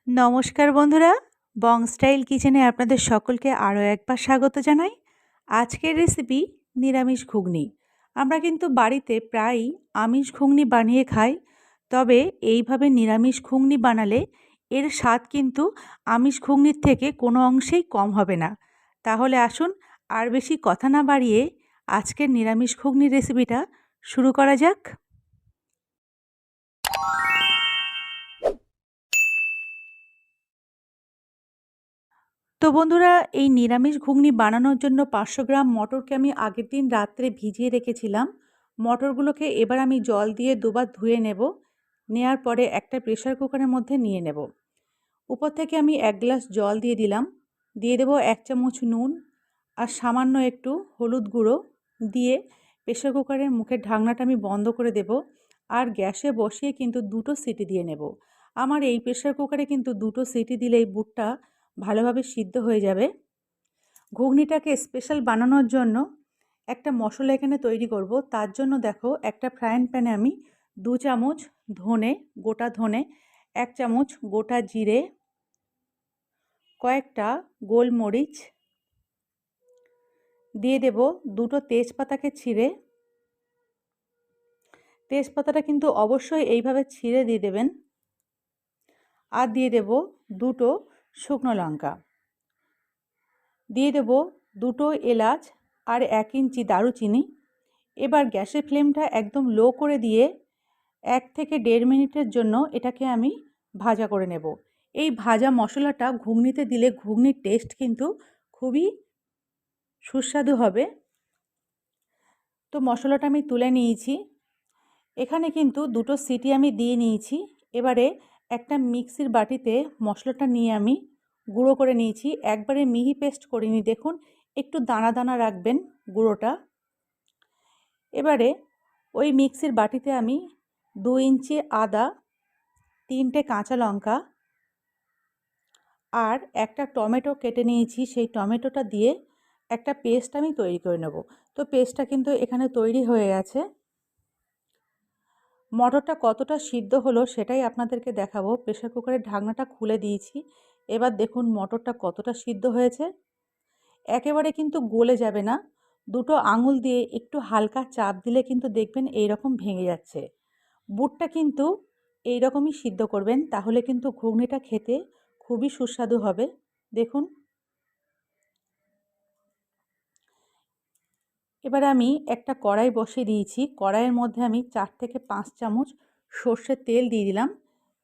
নমস্কার বন্ধুরা, বং স্টাইল কিচেনে আপনাদের সকলকে আরও একবার স্বাগত জানাই। আজকের রেসিপি নিরামিষ ঘুগনি। আমরা কিন্তু বাড়িতে প্রায়ই আমিষ ঘুগনি বানিয়ে খাই, তবে এইভাবে নিরামিষ ঘুগনি বানালে এর স্বাদ কিন্তু আমিষ ঘুগনির থেকে কোনো অংশেই কম হবে না। তাহলে আসুন আর বেশি কথা না বাড়িয়ে আজকের নিরামিষ ঘুগনির রেসিপিটা শুরু করা যাক। তো বন্ধুরা, এই নিরামিষ ঘুগনি বানানোর জন্য 500 গ্রাম মটরকে আমি আগের দিন রাত্রে ভিজিয়ে রেখেছিলাম। মটরগুলোকে এবার আমি জল দিয়ে দুবার ধুয়ে নেব। নেওয়ার পরে একটা প্রেসার কুকারের মধ্যে নিয়ে নেব। উপর থেকে আমি 1 গ্লাস জল দিয়ে দিলাম। দিয়ে দেব 1 চামচ নুন আর সামান্য একটু হলুদ গুঁড়ো দিয়ে প্রেসার কুকারের মুখের ঢাকনাটা আমি বন্ধ করে দেব। আর গ্যাসে বসিয়ে কিন্তু 2টো সিটি দিয়ে নেব। আমার এই প্রেসার কুকারে কিন্তু 2টো সিটি দিলেই বুটটা ভালোভাবে সিদ্ধ হয়ে যাবে। ঘুগনিটাকে স্পেশাল বানানোর জন্য একটা মশলা এখানে তৈরি করব। তার জন্য দেখো, একটা ফ্রাইং প্যানে আমি 2 চামচ ধনে, গোটা ধনে, 1 চামচ গোটা জিরে, কয়েকটা গোলমরিচ দিয়ে দেব, 2টো তেজপাতাকে ছিঁড়ে। তেজপাতাটা কিন্তু অবশ্যই এইভাবে ছিঁড়ে দিয়ে দেবেন। আর দিয়ে দেব 2টো শুকনো লঙ্কা, দিয়ে দেব 2টো এলাচ আর 1 ইঞ্চি দারুচিনি। এবার গ্যাসের ফ্লেমটা একদম লো করে দিয়ে 1 থেকে 1.5 মিনিটের জন্য এটাকে আমি ভাজা করে নেব। এই ভাজা মশলাটা ঘুগনিতে দিলে ঘুগনির টেস্ট কিন্তু খুবই সুস্বাদু হবে। তো মশলাটা আমি তুলে নিয়েছি। এখানে কিন্তু 2টো সিটি আমি দিয়ে নিয়েছি। এবারে একটা মিক্সির বাটিতে মশলাটা নিয়ে আমি গুঁড়ো করে নিয়েছি। একবারে মিহি পেস্ট করিনি, দেখুন একটু দানা দানা রাখবেন গুঁড়োটা। এবারে ওই মিক্সির বাটিতে আমি 2 ইঞ্চি আদা, 3টে কাঁচা লঙ্কা আর একটা টমেটো কেটে নিয়েছি। সেই টমেটোটা দিয়ে একটা পেস্ট আমি তৈরি করে নেব। তো পেস্টটা কিন্তু এখানে তৈরি হয়ে গেছে। মটরটা কতটা সিদ্ধ হলো সেটাই আপনাদেরকে দেখাবো। প্রেসার কুকারের ঢাকনাটা খুলে দিয়েছি। এবার দেখুন মটরটা কতটা সিদ্ধ হয়েছে। একেবারে কিন্তু গলে যাবে না। 2টো আঙুল দিয়ে একটু হালকা চাপ দিলে কিন্তু দেখবেন এইরকম ভেঙে যাচ্ছে। বুটটা কিন্তু এইরকমই সিদ্ধ করবেন, তাহলে কিন্তু ঘুগনিটা খেতে খুবই সুস্বাদু হবে। দেখুন, এবার আমি একটা কড়াই বসিয়ে দিয়েছি। কড়াইয়ের মধ্যে আমি 4 থেকে 5 চামচ সর্ষের তেল দিয়ে দিলাম।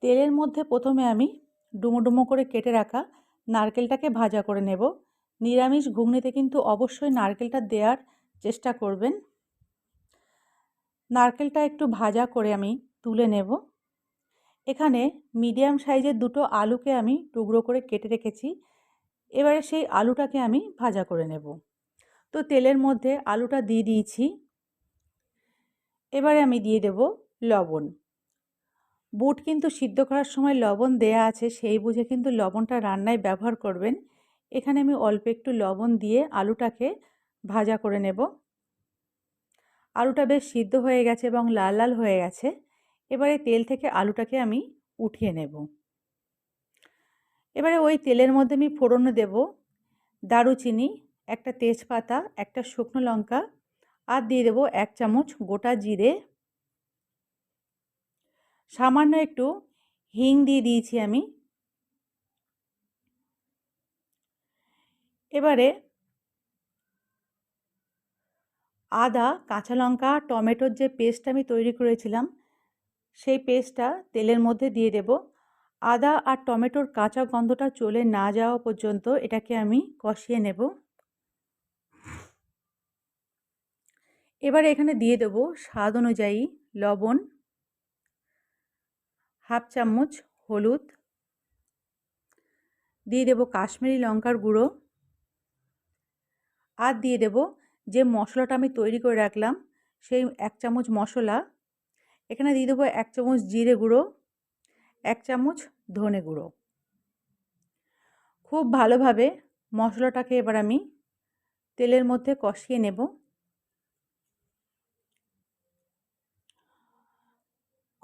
তেলের মধ্যে প্রথমে আমি ডুমো ডুমো করে কেটে রাখা নারকেলটাকে ভাজা করে নেব। নিরামিষ ঘুগনিতে কিন্তু অবশ্যই নারকেলটা দেওয়ার চেষ্টা করবেন। নারকেলটা একটু ভাজা করে আমি তুলে নেব। এখানে মিডিয়াম সাইজের 2টো আলুকে আমি টুকরো করে কেটে রেখেছি। এবারে সেই আলুটাকে আমি ভাজা করে নেব। তো তেলের মধ্যে আলুটা দিয়ে দিয়েছি। এবারে আমি দিয়ে দেব লবণ। বুট কিন্তু সিদ্ধ করার সময় লবণ দেয়া আছে, সেই বুঝে কিন্তু লবণটা রান্নায় ব্যবহার করবেন। এখানে আমি অল্প একটু লবণ দিয়ে আলুটাকে ভাজা করে নেব। আলুটা বেশ সিদ্ধ হয়ে গেছে এবং লাল লাল হয়ে গেছে। এবারে তেল থেকে আলুটাকে আমি উঠিয়ে নেব। এবারে ওই তেলের মধ্যে আমি ফোড়নে দেব দারুচিনি, একটা তেজপাতা, একটা শুকনো লঙ্কা আর দিয়ে দেব 1 চামচ গোটা জিরে, সামান্য একটু হিং দিয়ে দিয়েছি আমি। এবারে আদা, কাঁচা লঙ্কা, টমেটোর যে পেস্ট আমি তৈরি করেছিলাম সেই পেস্টটা তেলের মধ্যে দিয়ে দেব। আদা আর টমেটোর কাঁচা গন্ধটা চলে না যাওয়া পর্যন্ত এটাকে আমি কষিয়ে নেব। এবারে এখানে দিয়ে দেব স্বাদ অনুযায়ী লবণ, হাফ চামচ হলুদ, দিয়ে দেব কাশ্মীরি লঙ্কার গুঁড়ো আর দিয়ে দেব যে মশলাটা আমি তৈরি করে রাখলাম সেই 1 চামচ মশলা। এখানে দিয়ে দেবো 1 চামচ জিরে গুঁড়ো, 1 চামচ ধনে গুঁড়ো। খুব ভালোভাবে মশলাটাকে এবার আমি তেলের মধ্যে কষিয়ে নেব।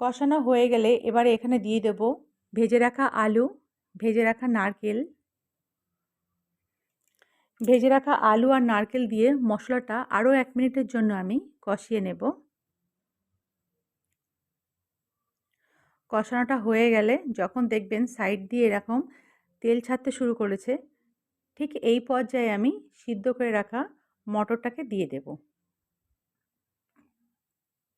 কষানো হয়ে গেলে এবারে এখানে দিয়ে দেব ভেজে রাখা আলু, ভেজে রাখা নারকেল, ভেজে রাখা আলু আর নারকেল দিয়ে মশলাটা আরও 1 মিনিটের জন্য আমি কষিয়ে নেব। কষানোটা হয়ে গেলে যখন দেখবেন সাইড দিয়ে এরকম তেল ছাড়তে শুরু করেছে, ঠিক এই পর্যায়ে আমি সিদ্ধ করে রাখা মটরটাকে দিয়ে দেব।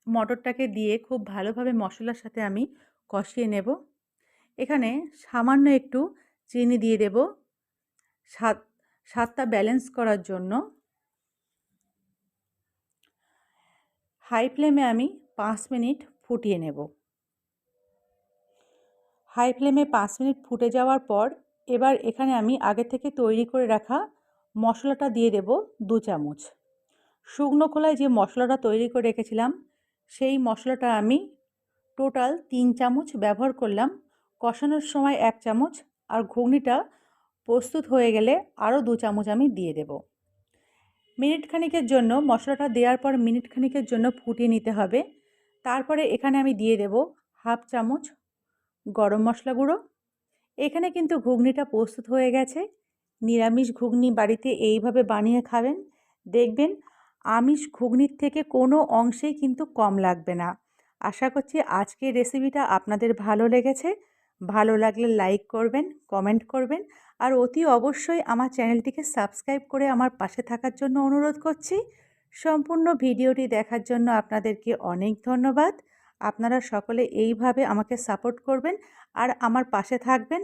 মটরটাকে দিয়ে খুব ভালোভাবে মশলার সাথে আমি কষিয়ে নেব। এখানে সামান্য একটু চিনি দিয়ে দেব স্বাদটা ব্যালেন্স করার জন্য। হাই ফ্লেমে আমি 5 মিনিট ফুটিয়ে নেব। হাই ফ্লেমে 5 মিনিট ফুটে যাওয়ার পর এবার এখানে আমি আগে থেকে তৈরি করে রাখা মশলাটা দিয়ে দেব 2 চামচ। শুকনো খোলায় যে মশলাটা তৈরি করে রেখেছিলাম সেই মশলাটা আমি টোটাল 3 চামচ ব্যবহার করলাম। কষানোর সময় 1 চামচ আর ঘুগনিটা প্রস্তুত হয়ে গেলে আরও 2 চামচ আমি দিয়ে দেব। মিনিট খানিকের জন্য মশলাটা দেওয়ার পর মিনিট খানিকের জন্য ফুটিয়ে নিতে হবে। তারপরে এখানে আমি দিয়ে দেব হাফ চামচ গরম মশলা গুঁড়ো। এখানে কিন্তু ঘুগনিটা প্রস্তুত হয়ে গেছে। নিরামিষ ঘুগনি বাড়িতে এইভাবে বানিয়ে খাবেন, দেখবেন আমিষ ঘুগনির থেকে কোনো অংশেই কিন্তু কম লাগবে না। আশা করছি আজকের রেসিপিটা আপনাদের ভালো লেগেছে। ভালো লাগলে লাইক করবেন, কমেন্ট করবেন আর অতি অবশ্যই আমার চ্যানেলটিকে সাবস্ক্রাইব করে আমার পাশে থাকার জন্য অনুরোধ করছি। সম্পূর্ণ ভিডিওটি দেখার জন্য আপনাদেরকে অনেক ধন্যবাদ। আপনারা সকলে এইভাবে আমাকে সাপোর্ট করবেন আর আমার পাশে থাকবেন।